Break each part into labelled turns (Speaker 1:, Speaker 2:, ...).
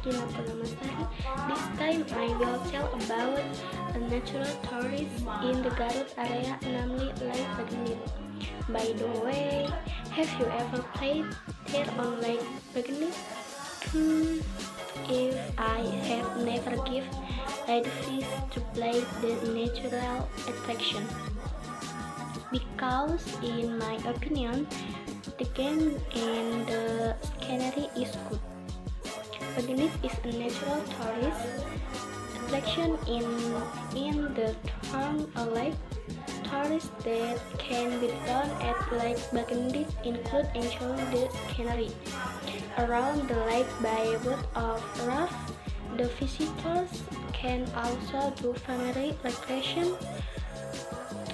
Speaker 1: Gina Purnama Sari. This time I will tell about a natural tourist in the Garut area, namely Lake Bagendit. By the way, have you ever played there on Lake Bagendit? If I have never given advice to play the natural attraction, because in my opinion, the game and the scenery is good. Bagendit is a natural tourist attraction in the town of Lake. Tourists that can be done at Lake Bagendit include enjoying the scenery around the lake by boat or raft. The visitors can also do family recreation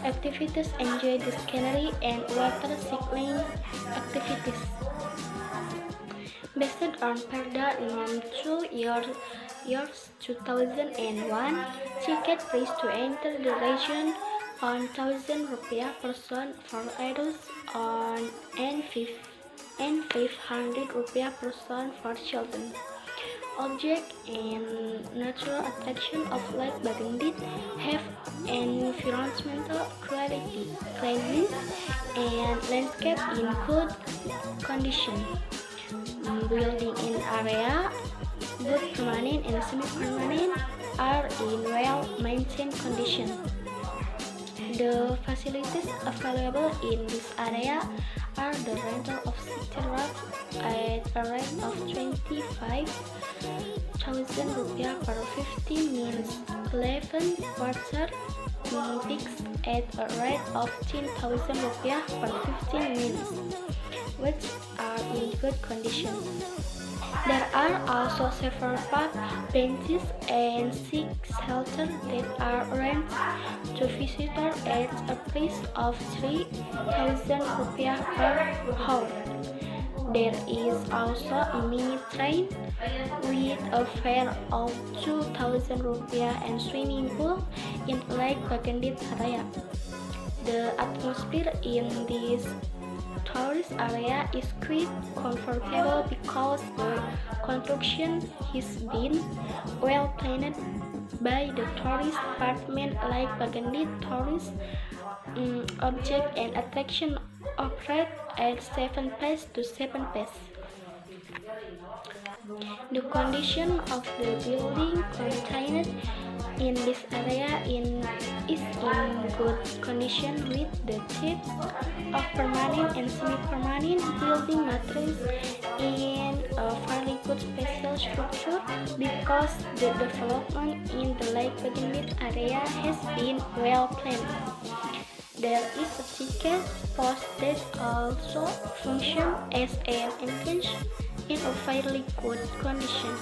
Speaker 1: activities, enjoy the scenery, and water cycling activities. Based on Perda Nom 2 years 2001, ticket price to enter the region on Rp1,000 person for adults and Rp500 person for children. Object and natural attraction of Lake Bagendit have environmental quality, cleanliness, and landscape in good condition. Building in area, both permanent and semi-permanent, are in well-maintained condition. The facilities available in this area are the rental of city rafts at a rate of Rp25,000 per 15 minutes, 11 water pigs at a rate of Rp10,000 per 15 minutes, which are in good condition. There are also several park benches and sick shelters that are rented to visitors at a price of Rp3,000 per hour. There is also a mini train with a fare of Rp2,000 and swimming pool in Lake Bagendit area. The atmosphere in this tourist area is quite comfortable because the construction has been well planned by the tourist department. Like Bagendit tourist object and attraction operate at 7 pace to 7 pace. The condition of the building contained in this area is in good condition, with the types of permanent and semi-permanent building materials in a fairly good spatial structure, because the development in the Lake Bagendit area has been well planned. There is a ticket post that also functions as an entrance in a fairly good condition.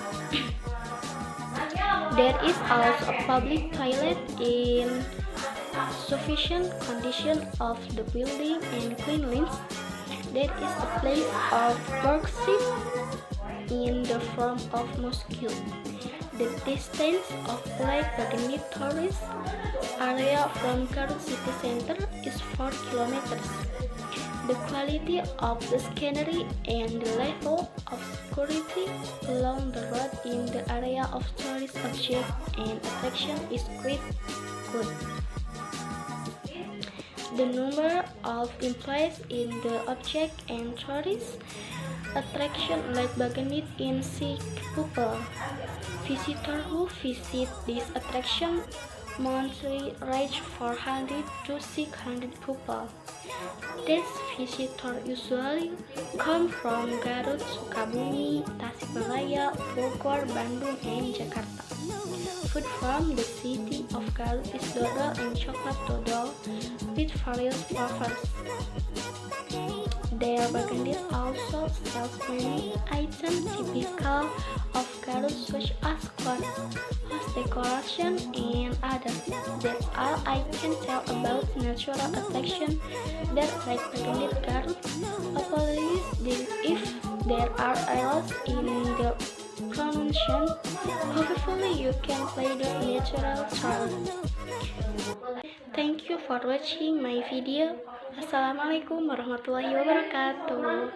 Speaker 1: There is also a public toilet in sufficient condition of the building and cleanliness. There is a place of worship in the form of mosque. The distance of Lake Bagendit tourist area from Garut city center is 4 kilometers. The quality of the scenery and the level of security along the road in the area of tourist object and attraction is quite good. The number of employees in the object and tourist attraction Lake Bagendit in 6 people. Visitors who visit this attraction monthly range 400 to 600 people. These visitors usually come from Garut, Sukabumi, Tasikmalaya, Bogor, Bandung, and Jakarta. Food from the city of Garut is dodol and chocolate dodol with various flavors. There Bagendit also sells many items typical of Garut, such as cloth, house decoration, and others. That's all I can tell about natural attraction that Lake Bagendit Garut. Apologies if there are errors in the pronunciation. Hopefully you can play the natural sound. Thank you for watching my video. Assalamualaikum warahmatullahi wabarakatuh.